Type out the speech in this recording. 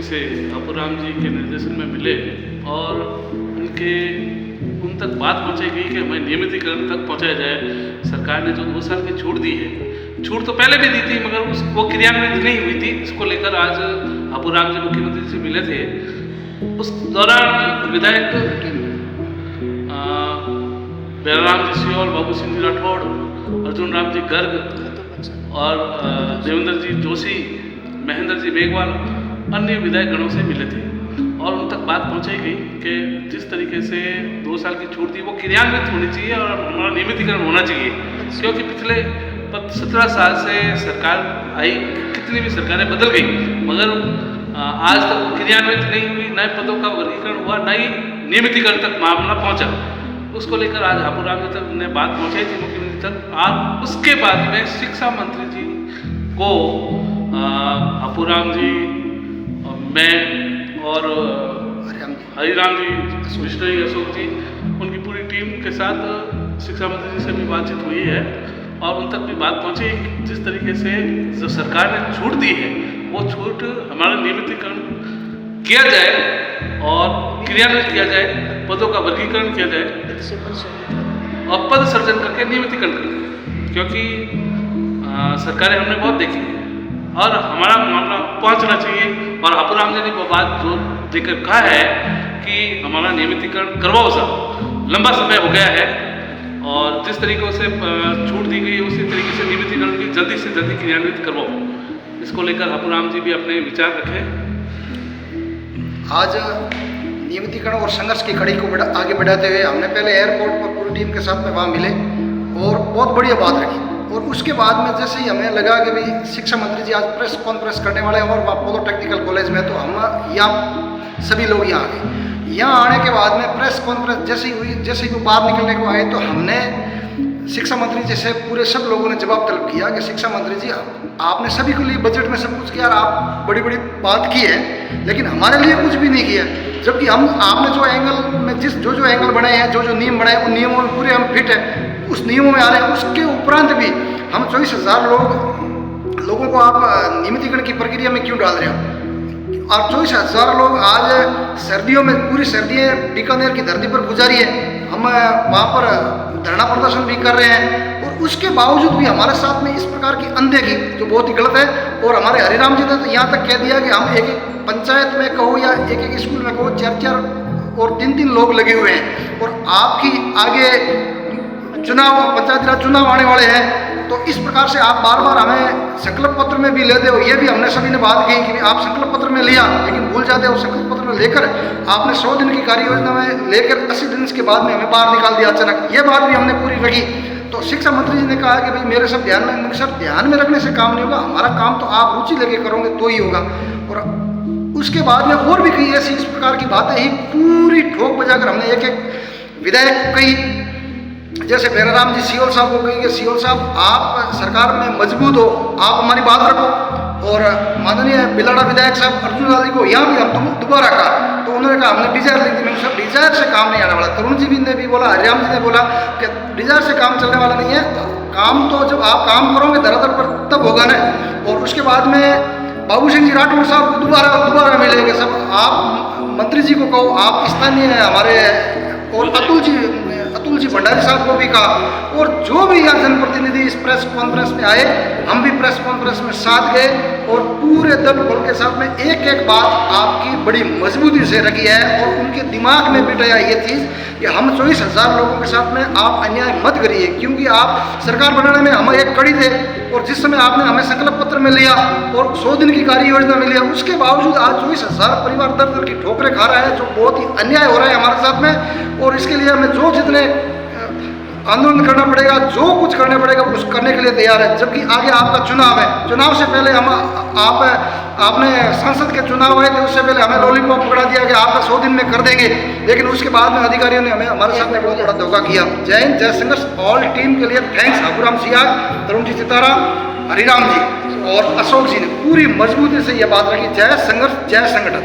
से बाबूराम जी के निर्देशन में मिले और उन तक बात पहुंचाई गई कि हमें नियमितीकरण तक पहुंचाया जाए। सरकार ने जो 2 साल की छूट दी है, छूट तो पहले भी दी थी मगर वो क्रियान्वित नहीं हुई थी। इसको लेकर आज बाबूराम जी मुख्यमंत्री से मिले थे। उस दौरान विधायक बैराराम जी सियोल, बाबू सिंह जी राठौड़, अर्जुन राम जी गर्ग और देवेंद्र जी जोशी, महेंद्र जी मेघवाल, अन्य विधायक गणों से मिले थे और उन तक बात पहुंचाई गई कि जिस तरीके से 2 साल की छूट दी वो क्रियान्वित होनी चाहिए और हमारा नियमितीकरण होना चाहिए। क्योंकि पिछले 17 साल से सरकार आई, कितनी भी सरकारें बदल गई मगर आज तक वो क्रियान्वित नहीं हुई, नए पदों का वर्गीकरण हुआ, नई नियमितीकरण तक मामला पहुंचा। उसको लेकर आज बाबूराम जी तक ने बात पहुंचाई थी मुख्यमंत्री तक। और उसके बाद में शिक्षा मंत्री जी को बाबूराम जी, मैं और हरिराम जी, विष्णु जी, अशोक जी, उनकी पूरी टीम के साथ शिक्षा मंत्री जी से भी बातचीत हुई है और उन तक भी बात पहुंची। जिस तरीके से जो सरकार ने छूट दी है वो छूट हमारा नियमितीकरण किया जाए और क्रियान्वित किया जाए, पदों का वर्गीकरण किया जाए और पद सर्जन करके नियमितीकरण करें। क्योंकि सरकारें हमने बहुत देखी है और हमारा मामला पहुंचना चाहिए। और बाबूराम जी ने वो बात जो देकर कहा है कि हमारा नियमितीकरण करवाओ साहब, लंबा समय हो गया है और जिस तरीके से छूट दी गई उसी तरीके से नियमितीकरण की जल्दी से जल्दी क्रियान्वित करवाओ। इसको लेकर बाबूराम जी भी अपने विचार रखें। आज नियमितीकरण और संघर्ष की कड़ी को आगे बढ़ाते हुए हमने पहले एयरपोर्ट पर पूरी टीम के साथ में वहाँ मिले और बहुत बढ़िया बात रखी। और उसके बाद में जैसे ही हमें लगा कि भाई शिक्षा मंत्री जी आज प्रेस कॉन्फ्रेंस करने वाले हैं और वहाँ पोलो टेक्निकल कॉलेज में, तो हम यहाँ सभी लोग यहाँ आ गए। यहाँ आने के बाद में प्रेस कॉन्फ्रेंस जैसे ही हुई, जैसे ही वो बाहर निकलने को आए तो हमने शिक्षा मंत्री जी से पूरे सब लोगों ने जवाब तलब किया कि शिक्षा मंत्री जी आपने सभी के लिए बजट में सब कुछ किया, आप बड़ी बड़ी बात की है लेकिन हमारे लिए कुछ भी नहीं किया। जबकि आपने जो एंगल में जो एंगल बनाए हैं, जो नियम बनाए उन नियमों में पूरे हम फिट है, उस नियमों में आ रहे हैं। उसके उपरांत भी हम 24,000 लोगों को आप नियमितीकरण की प्रक्रिया में क्यों डाल रहे हो? और 24,000 लोग आज सर्दियों में, पूरी सर्दियाँ बीकानेर की धरती पर गुजारी है, हम वहाँ पर धरना प्रदर्शन भी कर रहे हैं और उसके बावजूद भी हमारे साथ में इस प्रकार की अनदेखी जो बहुत ही गलत है। और हमारे हरिराम जी ने तो यहाँ तक कह दिया कि हम एक पंचायत में कहो या एक स्कूल में कहो 4-4 और 3-3 लोग लगे हुए हैं और आपकी आगे चुनाव, पंचायती राज चुनाव आने वाले हैं, तो इस प्रकार से आप बार बार हमें संकल्प पत्र में भी लेते हो। ये भी हमने सभी ने बात की कि आप संकल्प पत्र में लिया लेकिन भूल जाते हो, संकल्प पत्र में लेकर आपने 100 दिन की कार्य योजना में लेकर 80 दिन के बाद में हमें बाहर निकाल दिया अचानक। ये बात भी हमने पूरी रखी। तो शिक्षा मंत्री जी ने कहा कि भाई मेरे सब ध्यान में, सर ध्यान में रखने से काम नहीं होगा, हमारा काम तो आप रुचि लेके करोगे तो ही होगा। और उसके बाद में और भी कई ऐसी इस प्रकार की बातें ही पूरी ठोक बजाकर हमने एक एक विधायक को कही। जैसे बैराराम जी सियोल साहब को कही कि सियोल साहब आप सरकार में मजबूत हो, आप हमारी बात रखो। और माननीय बिलाड़ा विधायक साहब अर्जुन लाल जी को यहाँ भी हम दोबारा कहा तो उन्होंने कहा हमने डिजायर लिख दी। मैंने सब डिजायर से काम नहीं आने वाला। तरुण जी भी ने भी बोला, हरिराम जी ने बोला कि डिजायर से काम चलने वाला नहीं है, काम तो जब आप काम करोगे धरातल पर तब होगा ना। और उसके बाद में बाबू सिंह जी राठौड़ साहब को दोबारा मिलेंगे सब। आप मंत्री जी को कहो, आप स्थानीय हमारे और अतुल जी भंडारी साहब को भी कहा और जो भी यहाँ जनप्रतिनिधि इस प्रेस कॉन्फ्रेंस में आए, हम भी प्रेस कॉन्फ्रेंस में साथ गए और पूरे दल बल के साथ में एक एक बात आपकी बड़ी मजबूती से रखी है और उनके दिमाग में बिठाया ये चीज़ कि हम 24,000 लोगों के साथ में आप अन्याय मत करिए। क्योंकि आप सरकार बनाने में हम एक कड़ी थे और जिस समय आपने हमें संकल्प पत्र में लिया और 100 दिन की कार्य योजना में लिया, उसके बावजूद आज 24,000 परिवार दर दर की ठोकरें खा रहा है, जो बहुत ही अन्याय हो रहा है हमारे साथ में। और इसके लिए हमें जो जितने आंदोलन करना पड़ेगा, जो कुछ करना पड़ेगा उस करने के लिए तैयार है। जबकि आगे आपका चुनाव है, चुनाव से पहले आपने संसद के चुनाव आए थे, उससे पहले हमें लॉलीपॉप पकड़ा दिया कि आपका 100 दिन में कर देंगे, लेकिन उसके बाद में अधिकारियों ने हमारे साथ में बहुत बड़ा धोखा किया। जय हिंद, जय संघर्ष। ऑल टीम के लिए थैंक्स। बाबूराम सियाग, तरुण जी चितारा, हरिराम जी और अशोक जी ने पूरी मजबूती से यह बात रखी। जय संघर्ष, जय संगठन।